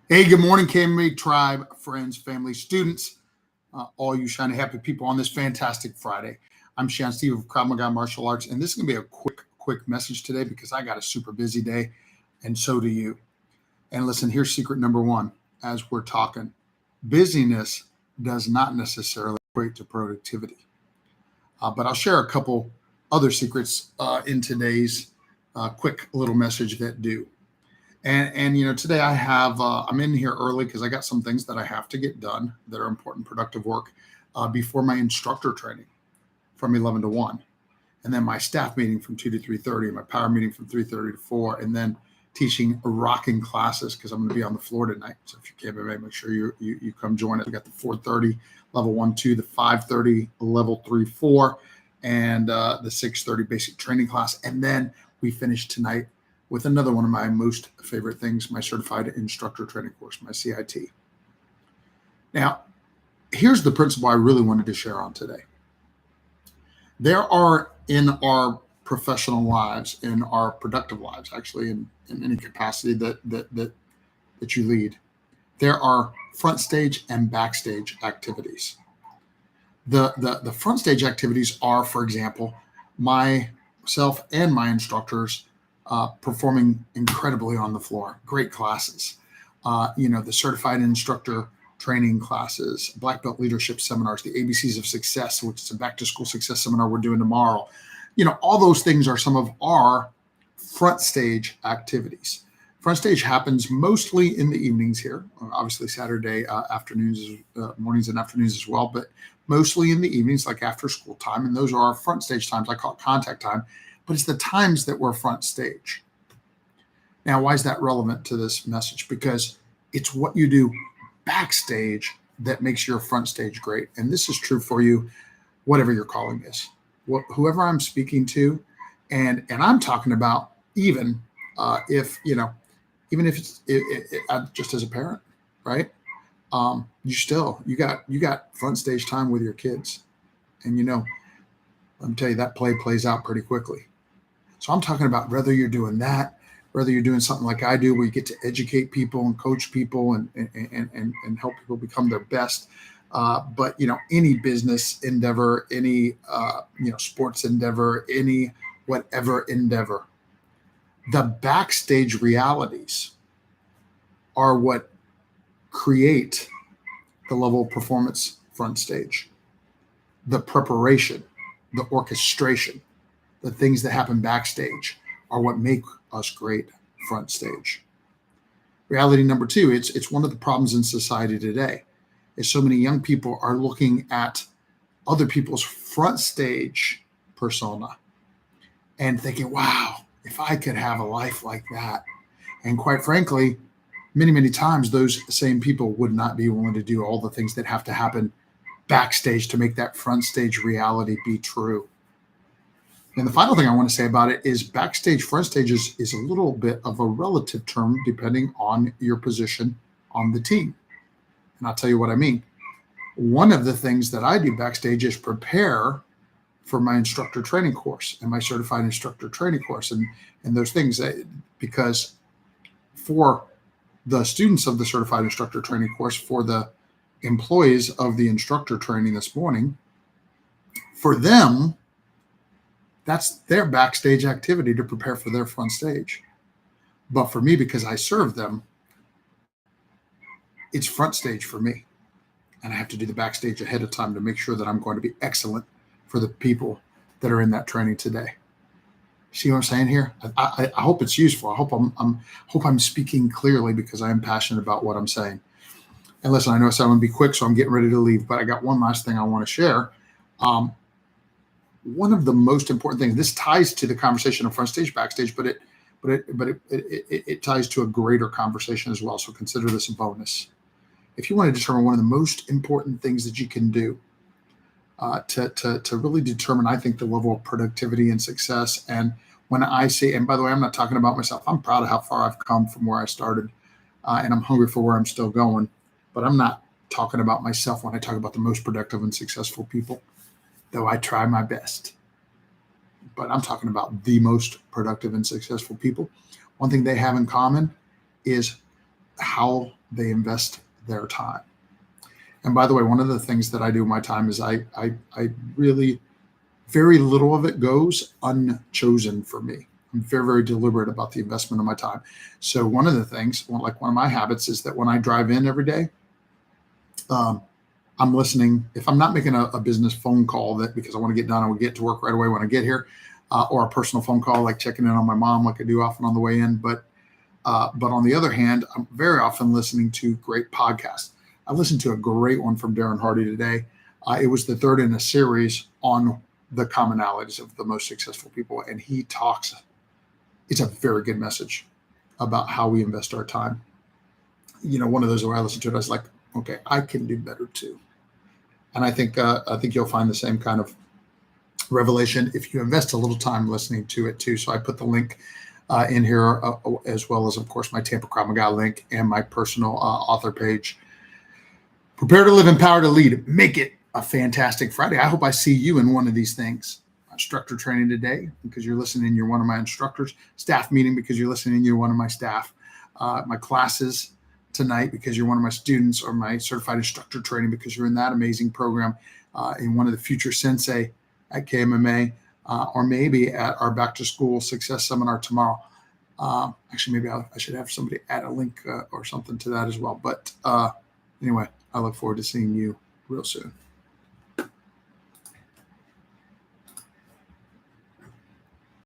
Hey, good morning, KMA Tribe, friends, family, students, all you shiny, happy people on this fantastic Friday. I'm Shan Steve of Krav Maga Martial Arts, and this is going to be a quick message today because I got a super busy day, and so do you. And listen, here's secret number one as we're talking. Busyness does not necessarily equate to productivity. But I'll share a couple other secrets in today's quick little message that do. And today I have I'm in here early because I got some things that I have to get done that are important, productive work before my instructor training from 11 to 1, and then my staff meeting from 2 to 3:30, my power meeting from 3:30 to 4, and then teaching rocking classes because I'm going to be on the floor tonight. So if you can't, make sure you come join us. We got the 4:30 level 1, 2, the 5:30 level 3, 4, and the 6:30 basic training class, and then we finish tonight with another one of my most favorite things, my certified instructor training course, my CIT. Now, here's the principle I really wanted to share on today. There are in our professional lives, in our productive lives, actually, in any capacity that you lead, there are front stage and backstage activities. The front stage activities are, for example, myself and my instructors performing incredibly on the floor. Great classes. The certified instructor training classes, black belt leadership seminars, the ABCs of success, which is a back to school success seminar we're doing tomorrow. All those things are some of our front stage activities. Front stage happens mostly in the evenings here, obviously Saturday afternoons, mornings and afternoons as well, but mostly in the evenings, like after school time. And those are our front stage times. I call it contact time, but it's the times that we're front stage. Now, why is that relevant to this message? Because it's what you do backstage that makes your front stage great. And this is true for you, whatever your calling is, whoever I'm speaking to. And I'm talking about even if it's just as a parent, right? You got front stage time with your kids. And let me tell you, that plays out pretty quickly. So I'm talking about whether you're doing that, whether you're doing something like I do, where you get to educate people and coach people and help people become their best. But any business endeavor, any sports endeavor, any whatever endeavor, the backstage realities are what create the level of performance front stage. The preparation, the orchestration, the things that happen backstage are what make us great front stage. Reality number two, it's one of the problems in society today, is so many young people are looking at other people's front stage persona and thinking, wow, if I could have a life like that. And quite frankly, many times those same people would not be willing to do all the things that have to happen backstage to make that front stage reality be true. And the final thing I want to say about it is backstage, front stage is a little bit of a relative term depending on your position on the team. And I'll tell you what I mean. One of the things that I do backstage is prepare for my instructor training course and my certified instructor training course and those things, because for the students of the certified instructor training course, for the employees of the instructor training this morning, for them, that's their backstage activity to prepare for their front stage. But for me, because I serve them, it's front stage for me. And I have to do the backstage ahead of time to make sure that I'm going to be excellent for the people that are in that training today. See what I'm saying here? I hope it's useful. I hope I'm speaking clearly because I am passionate about what I'm saying. And listen, I know I said I'm going to be quick, so I'm getting ready to leave. But I got one last thing I want to share. One of the most important things, this ties to the conversation of front stage, backstage, but it ties to a greater conversation as well. So consider this a bonus. If you want to determine one of the most important things that you can do to really determine, I think, the level of productivity and success. And when I say, and by the way, I'm not talking about myself. I'm proud of how far I've come from where I started, and I'm hungry for where I'm still going. But I'm not talking about myself when I talk about the most productive and successful people, though I try my best. But I'm talking about the most productive and successful people. One thing they have in common is how they invest their time. And by the way, one of the things that I do with my time is I really, very little of it goes unchosen for me. I'm very, very deliberate about the investment of my time. So one of the things, like one of my habits, is that when I drive in every day, I'm listening. If I'm not making a business phone call that because I want to get done, I will get to work right away when I get here, or a personal phone call like checking in on my mom, like I do often on the way in. But on the other hand, I'm very often listening to great podcasts. I listened to a great one from Darren Hardy today. It was the third in a series on the commonalities of the most successful people, and he talks. It's a very good message about how we invest our time. One of those where I listened to it, I was like, okay, I can do better too. And I think you'll find the same kind of revelation if you invest a little time listening to it too. So I put the link in here, as well as, of course, my Tampa Krav Maga link and my personal author page. Prepare to live, empower to lead. Make it a fantastic Friday. I hope I see you in one of these things. Instructor training today because you're listening, you're one of my instructors. Staff meeting because you're listening, you're one of my staff. My classes tonight because you're one of my students, or my certified instructor training because you're in that amazing program, in one of the future sensei at KMMA, or maybe at our back to school success seminar tomorrow. Actually, maybe I should have somebody add a link or something to that as well. But anyway, I look forward to seeing you real soon.